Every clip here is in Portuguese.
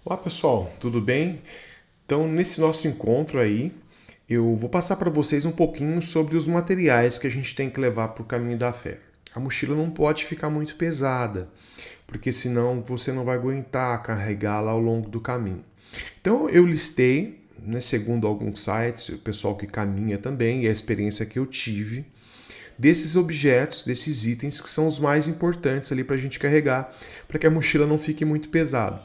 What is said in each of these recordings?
Olá pessoal, tudo bem? Então, nesse nosso encontro aí, eu vou passar para vocês um pouquinho sobre os materiais que a gente tem que levar para o caminho da fé. A mochila não pode ficar muito pesada, porque senão você não vai aguentar carregá-la ao longo do caminho. Então, eu listei, né, segundo alguns sites, o pessoal que caminha também e a experiência que eu tive, desses objetos, desses itens que são os mais importantes ali para a gente carregar, para que a mochila não fique muito pesada.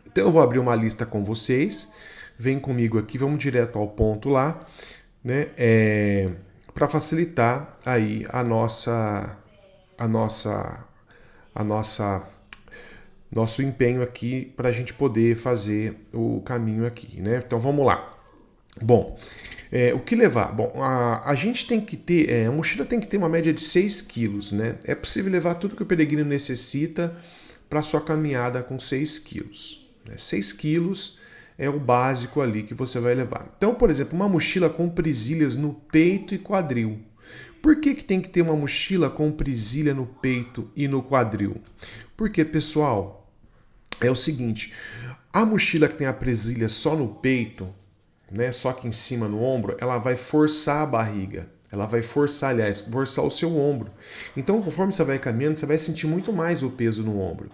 Então eu vou abrir uma lista com vocês. Vem comigo aqui, vamos direto ao ponto lá, né? Para facilitar aí a nossa, a nossa, nosso empenho aqui para a gente poder fazer o caminho aqui, né? Então vamos lá. Bom, o que levar? Bom, a gente tem que ter, a mochila tem que ter uma média de 6 quilos, né? É possível levar tudo que o peregrino necessita para sua caminhada com 6 quilos. 6 quilos é o básico ali que você vai levar. Então, por exemplo, uma mochila com presilhas no peito e quadril. Por que tem que ter uma mochila com presilha no peito e no quadril? Porque, pessoal, é o seguinte, a mochila que tem a presilha só no peito, né, só aqui em cima no ombro, ela vai forçar a barriga. Ela vai forçar, aliás, forçar o seu ombro. Então, conforme você vai caminhando, você vai sentir muito mais o peso no ombro.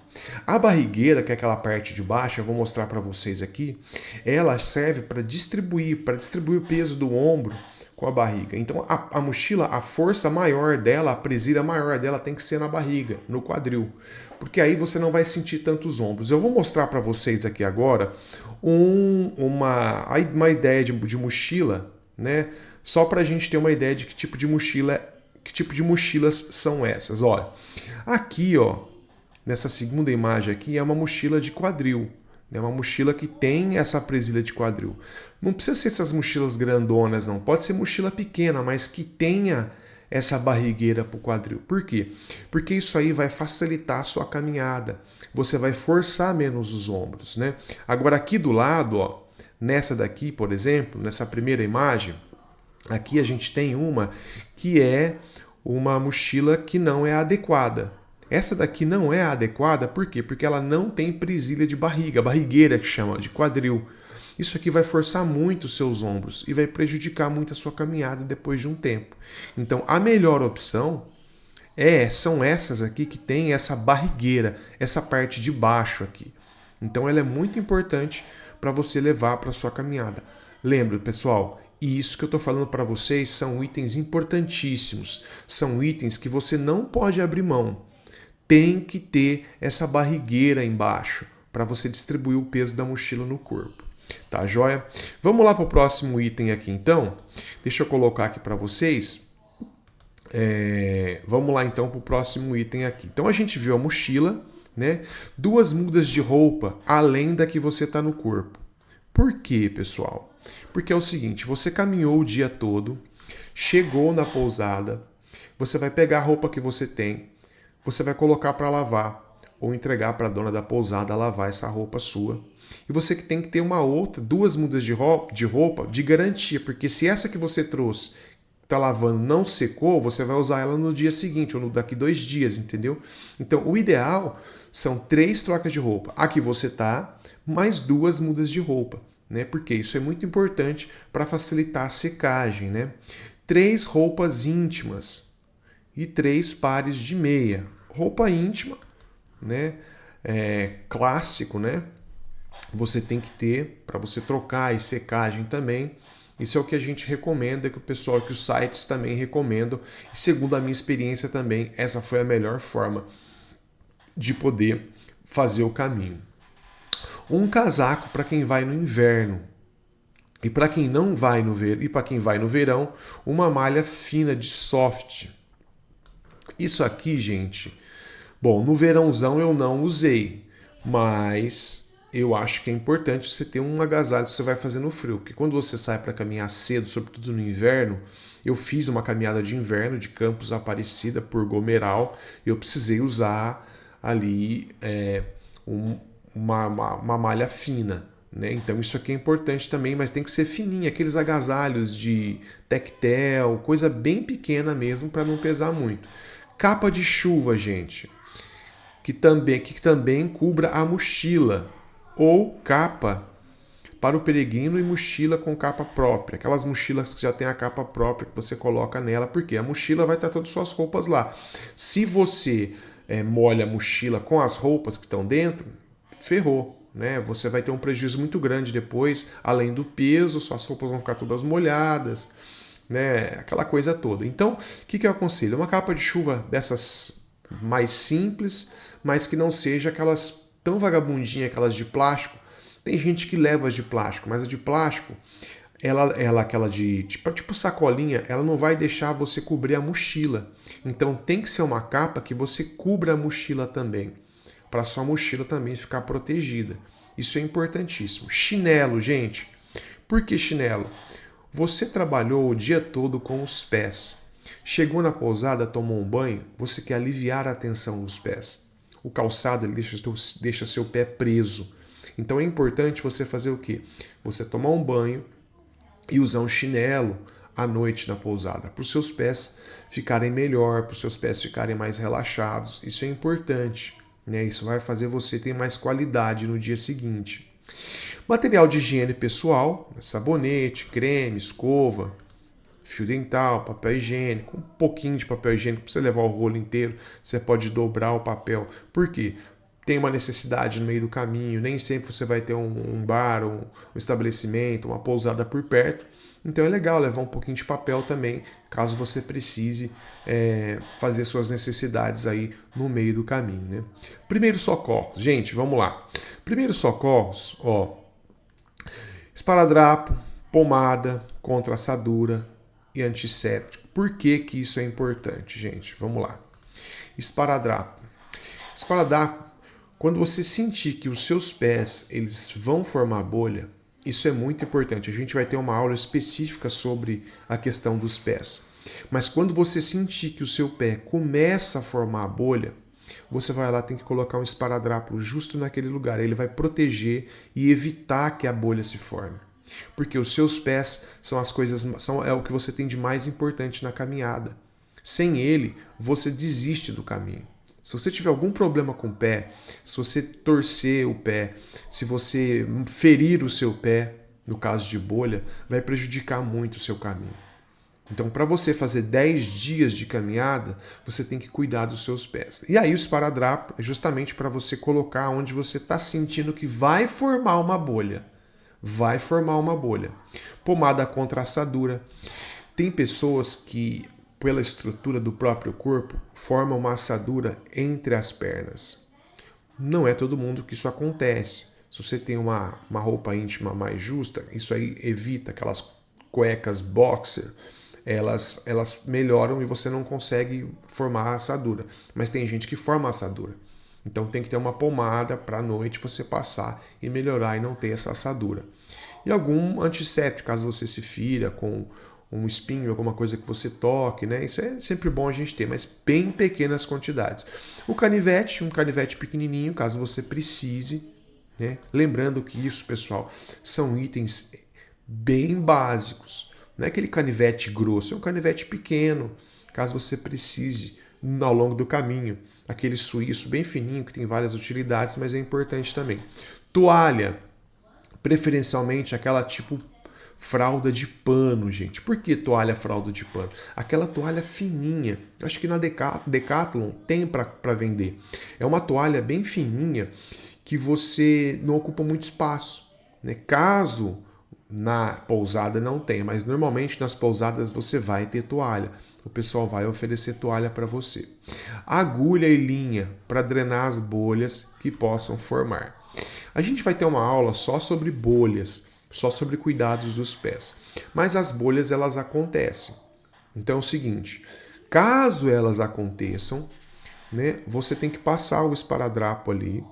A barrigueira, que é aquela parte de baixo, eu vou mostrar para vocês aqui, ela serve para distribuir o peso do ombro com a barriga. Então, a mochila, a força maior dela, a presilha maior dela tem que ser na barriga, no quadril, porque aí você não vai sentir tantos ombros. Eu vou mostrar para vocês aqui agora uma ideia de mochila, né? Só para a gente ter uma ideia de que tipo de mochila, que tipo de mochilas são essas. Olha, aqui, ó, nessa segunda imagem aqui é uma mochila de quadril, é uma mochila que tem essa presilha de quadril. Não precisa ser essas mochilas grandonas, não. Pode ser mochila pequena, mas que tenha essa barrigueira para o quadril. Por quê? Porque isso aí vai facilitar a sua caminhada. Você vai forçar menos os ombros, né? Agora aqui do lado, ó, nessa daqui, por exemplo, nessa primeira imagem, aqui a gente tem uma que é uma mochila que não é adequada. Essa daqui não é adequada, por quê? Porque ela não tem presilha de barriga, barrigueira que chama, de quadril. Isso aqui vai forçar muito os seus ombros e vai prejudicar muito a sua caminhada depois de um tempo. Então, a melhor opção são essas aqui que tem essa barrigueira, essa parte de baixo aqui. Então, ela é muito importante para você levar para sua caminhada. Lembra, pessoal, e isso que eu estou falando para vocês são itens importantíssimos. São itens que você não pode abrir mão. Tem que ter essa barrigueira embaixo para você distribuir o peso da mochila no corpo. Tá, joia? Vamos lá para o próximo item aqui, então. Deixa eu colocar aqui para vocês. Vamos lá, então, para o próximo item aqui. Então, a gente viu a mochila, né? 2 mudas de roupa, além da que você está no corpo. Por quê, pessoal? Porque é o seguinte, você caminhou o dia todo, chegou na pousada, você vai pegar a roupa que você tem, você vai colocar para lavar ou entregar para a dona da pousada lavar essa roupa sua. E você que tem que ter uma outra, 2 mudas de roupa de garantia, porque se essa que você trouxe tá lavando não secou, você vai usar ela no dia seguinte ou daqui 2 dias, entendeu? Então, o ideal são 3 trocas de roupa. Aqui você tá, mais 2 mudas de roupa, né? Porque isso é muito importante para facilitar a secagem, né? 3 roupas íntimas e 3 pares de meia. Roupa íntima, né? Clássico, né? Você tem que ter para você trocar e secagem também. Isso é o que a gente recomenda, que o pessoal, que os sites também recomendam. E segundo a minha experiência também, essa foi a melhor forma de poder fazer o caminho. Um casaco para quem vai no inverno. E para quem não vai no verão, e para quem vai no verão, uma malha fina de soft. Isso aqui, gente, bom, no verãozão eu não usei, mas eu acho que é importante você ter um agasalho que você vai fazer no frio, porque quando você sai para caminhar cedo, sobretudo no inverno, eu fiz uma caminhada de inverno de Campos Aparecida por Gomeral, eu precisei usar ali uma malha fina, né? Então isso aqui é importante também, mas tem que ser fininha, aqueles agasalhos de tectel, coisa bem pequena mesmo para não pesar muito. Capa de chuva, gente, que também cubra a mochila. ou capa para o peregrino e mochila com capa própria. Aquelas mochilas que já tem a capa própria que você coloca nela, porque a mochila vai estar todas as suas roupas lá. Se você molha a mochila com as roupas que estão dentro, ferrou, né? Você vai ter um prejuízo muito grande depois, além do peso, suas roupas vão ficar todas molhadas, né? Aquela coisa toda. Então, o que eu aconselho? Uma capa de chuva dessas mais simples, mas que não seja aquelas tão vagabundinhas, aquelas de plástico. Tem gente que leva as de plástico, mas a de plástico, ela aquela de tipo sacolinha, ela não vai deixar você cobrir a mochila. Então tem que ser uma capa que você cubra a mochila também, para sua mochila também ficar protegida. Isso é importantíssimo. Chinelo, gente. Por que chinelo? Você trabalhou o dia todo com os pés. Chegou na pousada, tomou um banho, você quer aliviar a tensão dos pés. O calçado ele deixa seu pé preso. Então é importante você fazer o quê? Você tomar um banho e usar um chinelo à noite na pousada, para os seus pés ficarem melhor, para os seus pés ficarem mais relaxados. Isso é importante, né? Isso vai fazer você ter mais qualidade no dia seguinte. Material de higiene pessoal, sabonete, creme, escova, fio dental, papel higiênico, um pouquinho de papel higiênico, para você levar o rolo inteiro, você pode dobrar o papel. Por quê? Tem uma necessidade no meio do caminho, nem sempre você vai ter um bar, um estabelecimento, uma pousada por perto. Então é legal levar um pouquinho de papel também, caso você precise fazer suas necessidades aí no meio do caminho, né? Primeiros socorros, gente, vamos lá. Primeiros socorros, ó, esparadrapo, pomada contra assadura e antisséptico. Por que que isso é importante, gente? Vamos lá. Esparadrapo. Esparadrapo, quando você sentir que os seus pés eles vão formar bolha, isso é muito importante. A gente vai ter uma aula específica sobre a questão dos pés. Mas quando você sentir que o seu pé começa a formar bolha, você vai lá, tem que colocar um esparadrapo justo naquele lugar. Ele vai proteger e evitar que a bolha se forme. Porque os seus pés são as coisas, é o que você tem de mais importante na caminhada. Sem ele, você desiste do caminho. Se você tiver algum problema com o pé, se você torcer o pé, se você ferir o seu pé, no caso de bolha, vai prejudicar muito o seu caminho. Então, para você fazer 10 dias de caminhada, você tem que cuidar dos seus pés. E aí o esparadrapo é justamente para você colocar onde você está sentindo que vai formar uma bolha. Vai formar uma bolha. Pomada contra assadura. Tem pessoas que, pela estrutura do próprio corpo, formam uma assadura entre as pernas. Não é todo mundo que isso acontece. Se você tem uma roupa íntima mais justa, isso aí evita aquelas cuecas boxer, elas melhoram e você não consegue formar a assadura. Mas tem gente que forma a assadura. Então tem que ter uma pomada para a noite você passar e melhorar e não ter essa assadura. E algum antisséptico, caso você se fira com um espinho, alguma coisa que você toque, né? Isso é sempre bom a gente ter, mas bem pequenas quantidades. O canivete, um canivete pequenininho, caso você precise, né? Lembrando que isso, pessoal, são itens bem básicos. Não é aquele canivete grosso, é um canivete pequeno, caso você precise ao longo do caminho. Aquele suíço bem fininho, que tem várias utilidades, mas é importante também. Toalha, preferencialmente aquela tipo fralda de pano, gente. Por que toalha fralda de pano? Aquela toalha fininha. Acho que na Decathlon tem para vender. É uma toalha bem fininha que você não ocupa muito espaço, né? Caso na pousada não tenha, mas normalmente nas pousadas você vai ter toalha. O pessoal vai oferecer toalha para você. Agulha e linha para drenar as bolhas que possam formar. A gente vai ter uma aula só sobre bolhas, só sobre cuidados dos pés. Mas as bolhas elas acontecem. Então é o seguinte, caso elas aconteçam, né, você tem que passar o esparadrapo ali,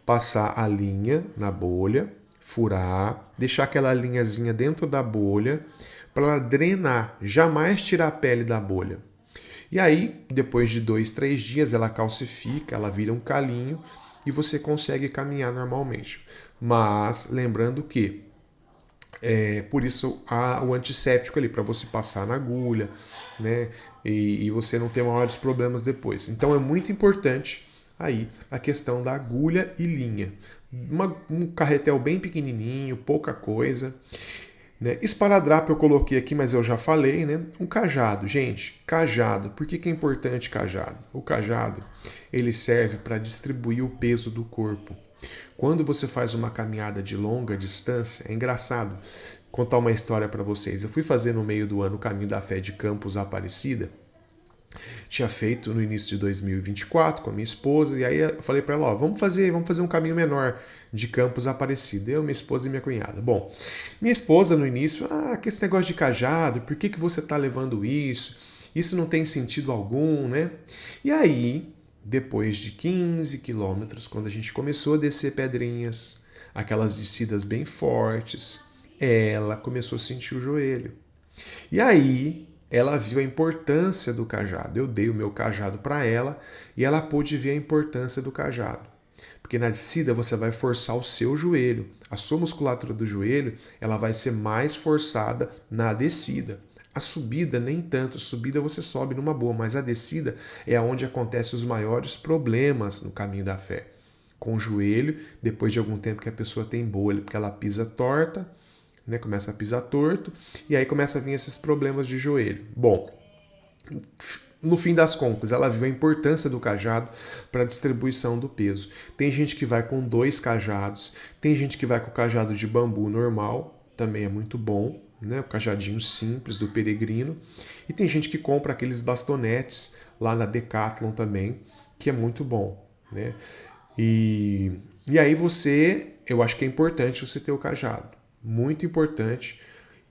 passar a linha na bolha, furar, deixar aquela linhazinha dentro da bolha para ela drenar, jamais tirar a pele da bolha. E aí, depois de 2, 3 dias, ela calcifica, ela vira um calinho e você consegue caminhar normalmente. Mas lembrando que por isso há o antisséptico ali, para você passar na agulha, né? E você não ter maiores problemas depois. Então é muito importante aí a questão da agulha e linha. Um carretel bem pequenininho, pouca coisa. Né? Esparadrapo eu coloquei aqui, mas eu já falei, né? Um cajado, gente, cajado. Por que é importante cajado? O cajado, ele serve para distribuir o peso do corpo. Quando você faz uma caminhada de longa distância, é engraçado contar uma história para vocês. Eu fui fazer no meio do ano o Caminho da Fé de Campos Aparecida. Tinha feito no início de 2024 com a minha esposa, e aí eu falei para ela, ó, vamos fazer um caminho menor de Campos Aparecida. Eu, minha esposa e minha cunhada. Bom, minha esposa no início, que esse negócio de cajado, por que você está levando isso? Isso não tem sentido algum, né? E aí, depois de 15 quilômetros, quando a gente começou a descer pedrinhas, aquelas descidas bem fortes, ela começou a sentir o joelho. E aí ela viu a importância do cajado. Eu dei o meu cajado para ela e ela pôde ver a importância do cajado. Porque na descida você vai forçar o seu joelho. A sua musculatura do joelho ela vai ser mais forçada na descida. A subida, nem tanto. A subida você sobe numa boa, mas a descida é onde acontecem os maiores problemas no caminho da fé. Com o joelho, depois de algum tempo que a pessoa tem bolha, porque ela pisa torta, né, começa a pisar torto, e aí começa a vir esses problemas de joelho. Bom, no fim das contas, ela viu a importância do cajado para a distribuição do peso. Tem gente que vai com 2 cajados, tem gente que vai com o cajado de bambu normal, também é muito bom, né? O cajadinho simples do peregrino. E tem gente que compra aqueles bastonetes lá na Decathlon também, que é muito bom, né? E aí eu acho que é importante você ter o cajado, muito importante.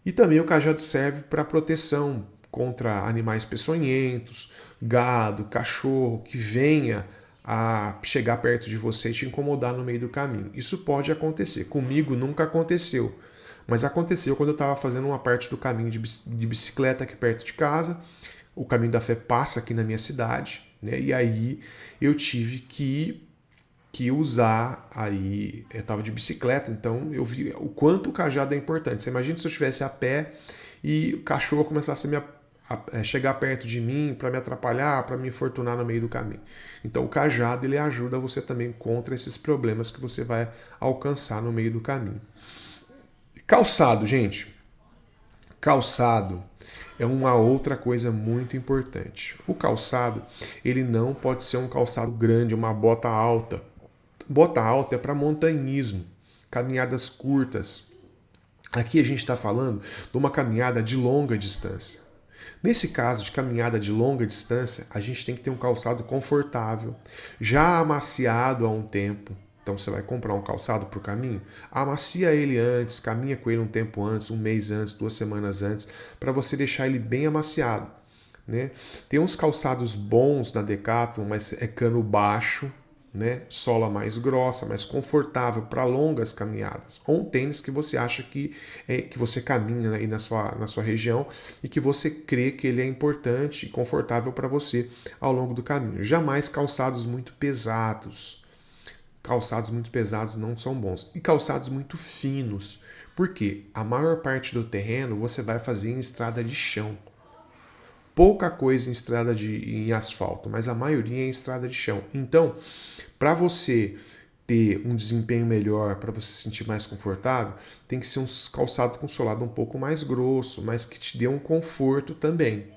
E também o cajado serve para proteção contra animais peçonhentos, gado, cachorro, que venha a chegar perto de você e te incomodar no meio do caminho. Isso pode acontecer. Comigo nunca aconteceu, mas aconteceu quando eu estava fazendo uma parte do caminho de bicicleta aqui perto de casa. O Caminho da Fé passa aqui na minha cidade, né? E aí eu tive que usar aí, eu estava de bicicleta, então eu vi o quanto o cajado é importante. Você imagina se eu estivesse a pé e o cachorro começasse a chegar perto de mim para me atrapalhar, para me infortunar no meio do caminho. Então o cajado ele ajuda você também contra esses problemas que você vai alcançar no meio do caminho. Calçado, gente. Calçado é uma outra coisa muito importante. O calçado, ele não pode ser um calçado grande, uma bota alta. Bota alta é para montanhismo, caminhadas curtas. Aqui a gente está falando de uma caminhada de longa distância. Nesse caso de caminhada de longa distância, a gente tem que ter um calçado confortável, já amaciado há um tempo. Então você vai comprar um calçado para o caminho, amacia ele antes, caminha com ele um tempo antes, um mês antes, 2 semanas antes, para você deixar ele bem amaciado. Né? Tem uns calçados bons na Decathlon, mas é cano baixo, né? Sola mais grossa, mais confortável para longas caminhadas. Ou um tênis que você acha que você caminha aí na sua região e que você crê que ele é importante e confortável para você ao longo do caminho. Jamais calçados muito pesados. Calçados muito pesados não são bons. E calçados muito finos. Por quê? A maior parte do terreno você vai fazer em estrada de chão. Pouca coisa em asfalto, mas a maioria é em estrada de chão. Então, para você ter um desempenho melhor, para você se sentir mais confortável, tem que ser um calçado com solado um pouco mais grosso, mas que te dê um conforto também.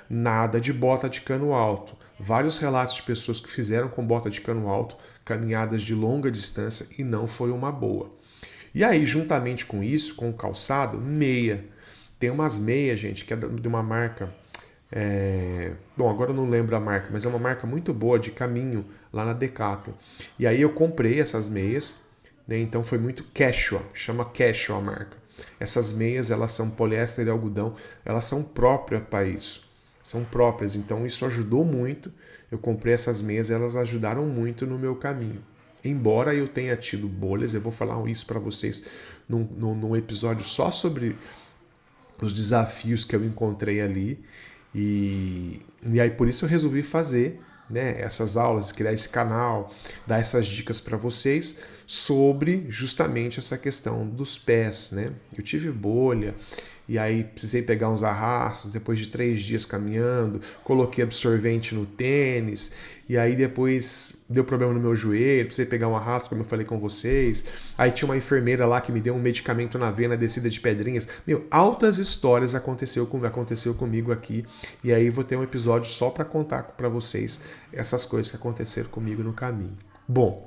Nada de bota de cano alto. Vários relatos de pessoas que fizeram com bota de cano alto caminhadas de longa distância e não foi uma boa. E aí, juntamente com isso, com o calçado, meia. Tem umas meias, gente, que é de uma marca... Bom, agora eu não lembro a marca, mas é uma marca muito boa de caminho lá na Decathlon. E aí eu comprei essas meias, né? Então foi muito casual, chama casual a marca. Essas meias, elas são poliéster e algodão, elas são próprias para isso. São próprias, então isso ajudou muito. Eu comprei essas meias, elas ajudaram muito no meu caminho. Embora eu tenha tido bolhas, eu vou falar isso para vocês num episódio só sobre os desafios que eu encontrei ali. E aí por isso eu resolvi fazer, né, essas aulas, criar esse canal, dar essas dicas para vocês sobre justamente essa questão dos pés, né? Eu tive bolha e aí precisei pegar uns arrastos depois de 3 dias caminhando, coloquei absorvente no tênis, e aí depois deu problema no meu joelho, precisei pegar um arrasto, como eu falei com vocês. Aí tinha uma enfermeira lá que me deu um medicamento na veia, na descida de Pedrinhas. Meu, altas histórias aconteceu comigo aqui, e aí vou ter um episódio só para contar para vocês essas coisas que aconteceram comigo no caminho. Bom,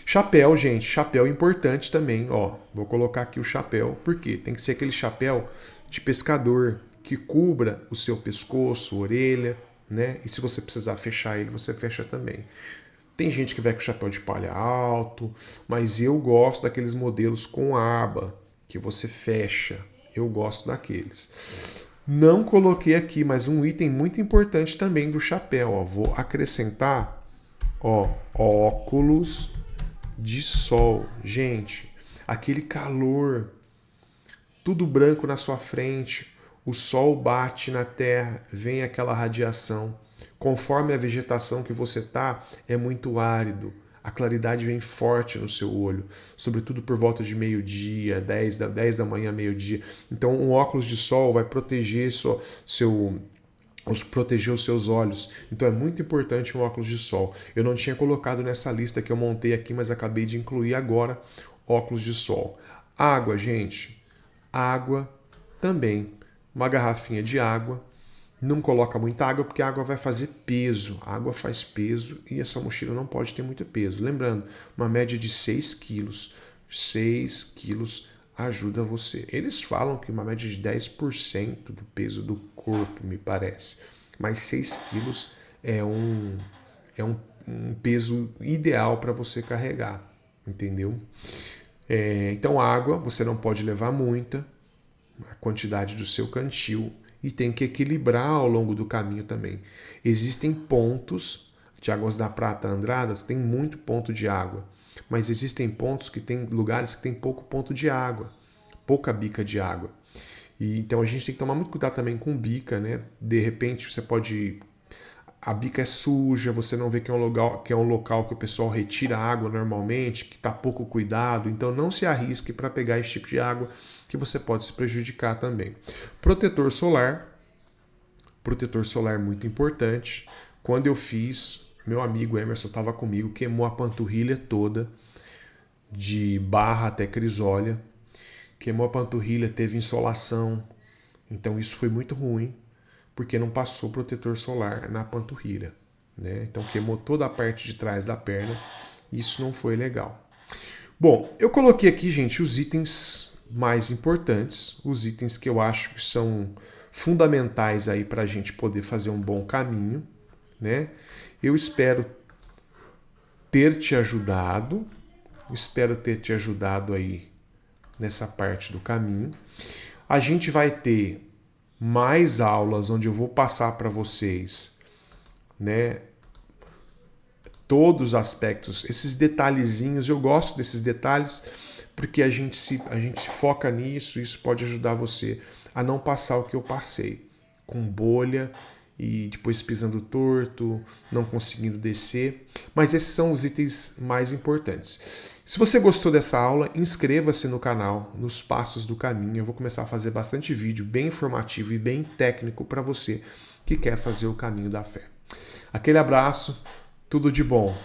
chapéu, gente, chapéu importante também, ó. Vou colocar aqui o chapéu, porque tem que ser aquele chapéu de pescador que cubra o seu pescoço, orelha, né? E se você precisar fechar ele, você fecha também. Tem gente que vai com chapéu de palha alto, mas eu gosto daqueles modelos com aba, que você fecha. Eu gosto daqueles. Não coloquei aqui, mas um item muito importante também do chapéu, ó. Vou acrescentar, ó, óculos de sol. Gente, aquele calor, tudo branco na sua frente, o sol bate na terra, vem aquela radiação. Conforme a vegetação que você tá, é muito árido. A claridade vem forte no seu olho, sobretudo por volta de meio-dia, 10 da manhã, meio-dia. Então, um óculos de sol vai proteger proteger os seus olhos. Então é muito importante um óculos de sol. Eu não tinha colocado nessa lista que eu montei aqui, mas acabei de incluir agora óculos de sol. Água, gente. Água também. Uma garrafinha de água. Não coloca muita água porque a água vai fazer peso. A água faz peso e a sua mochila não pode ter muito peso. Lembrando, uma média de 6 quilos. 6 quilos ajuda você. Eles falam que uma média de 10% do peso do corpo, me parece. Mas 6 quilos é um peso ideal para você carregar, entendeu? Então água, você não pode levar muita, a quantidade do seu cantil, e tem que equilibrar ao longo do caminho também. Existem pontos de Águas da Prata Andradas, tem muito ponto de água, mas existem pontos que tem lugares que tem pouco ponto de água, pouca bica de água. E então a gente tem que tomar muito cuidado também com bica, né? De repente você pode, a bica é suja, você não vê que é um local que o pessoal retira água normalmente, que está pouco cuidado, então não se arrisque para pegar esse tipo de água, que você pode se prejudicar também. Protetor solar muito importante. Quando eu fiz, meu amigo Emerson estava comigo, queimou a panturrilha toda, de barra até crisólea, queimou a panturrilha, teve insolação, então isso foi muito ruim, porque não passou protetor solar na panturrilha, né? Então queimou toda a parte de trás da perna, e isso não foi legal. Bom, eu coloquei aqui, gente, os itens mais importantes, os itens que eu acho que são fundamentais aí para a gente poder fazer um bom caminho, né? Eu espero ter te ajudado aí nessa parte do caminho. A gente vai ter mais aulas onde eu vou passar para vocês, né, todos os aspectos, esses detalhezinhos. Eu gosto desses detalhes porque a gente se foca nisso. Isso pode ajudar você a não passar o que eu passei, com bolha e depois pisando torto, não conseguindo descer. Mas esses são os itens mais importantes. Se você gostou dessa aula, inscreva-se no canal, nos Passos do Caminho. Eu vou começar a fazer bastante vídeo bem informativo e bem técnico para você que quer fazer o caminho da fé. Aquele abraço, tudo de bom.